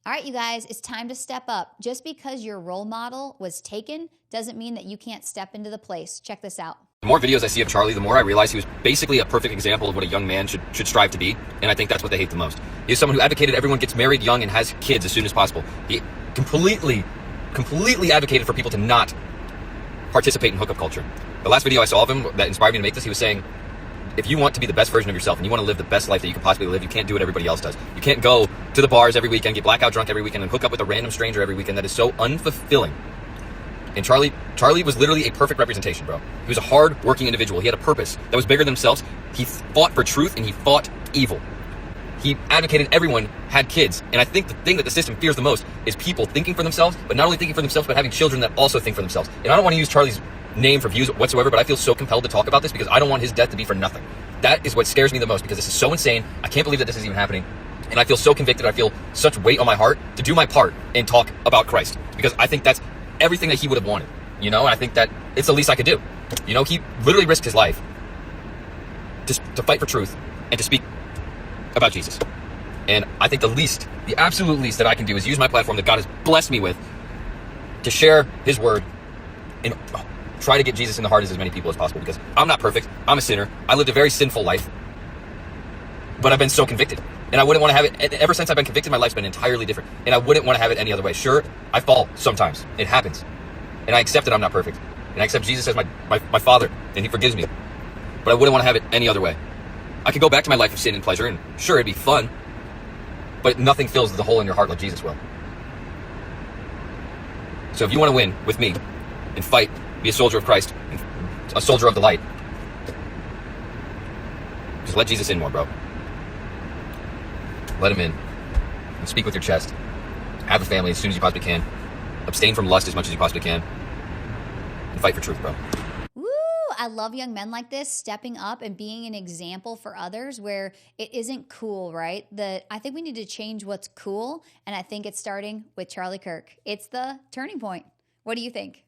All right, you guys, it's time to step up. Just because your role model was taken doesn't mean that you can't step into the place. Check this out. The more videos I see of Charlie, the more I realize he was basically a perfect example of what a young man should strive to be, and I think that's what they hate the most. He is someone who advocated everyone gets married young and has kids as soon as possible. He completely advocated for people to not participate in hookup culture. The last video I saw of him that inspired me to make this, he was saying, if you want to be the best version of yourself and you want to live the best life that you can possibly live, you can't do what everybody else does. You can't go to the bars every weekend, get blackout drunk every weekend, and hook up with a random stranger every weekend. That is so unfulfilling. And Charlie was literally a perfect representation, bro. He was a hard-working individual. He had a purpose that was bigger than himself. He fought for truth, and he fought evil. He advocated everyone had kids. And I think the thing that the system fears the most is people thinking for themselves, but not only thinking for themselves, but having children that also think for themselves. And I don't want to use Charlie's name for views whatsoever, but I feel so compelled to talk about this because I don't want his death to be for nothing. That is what scares me the most, because this is so insane. I can't believe that this is even happening. And I feel so convicted. I feel such weight on my heart to do my part and talk about Christ, because I think that's everything that he would have wanted, you know? And I think that it's the least I could do. You know, he literally risked his life to fight for truth and to speak about Jesus. And I think the absolute least that I can do is use my platform that God has blessed me with to share his word and try to get Jesus in the heart of as many people as possible, because I'm not perfect. I'm a sinner. I lived a very sinful life, but I've been so convicted, and I wouldn't want to have it. Ever since I've been convicted, my life's been entirely different, and I wouldn't want to have it any other way. Sure, I fall sometimes. It happens, and I accept that I'm not perfect, and I accept Jesus as my father, and he forgives me, but I wouldn't want to have it any other way. I could go back to my life of sin and pleasure, and sure, it'd be fun, but nothing fills the hole in your heart like Jesus will. So if you want to win with me and fight, be a soldier of Christ, and a soldier of the light, just let Jesus in more, bro. Let him in. And speak with your chest. Have a family as soon as you possibly can. Abstain from lust as much as you possibly can. And fight for truth, bro. Woo! I love young men like this stepping up and being an example for others where it isn't cool, right? I think we need to change what's cool, and I think it's starting with Charlie Kirk. It's the turning point. What do you think?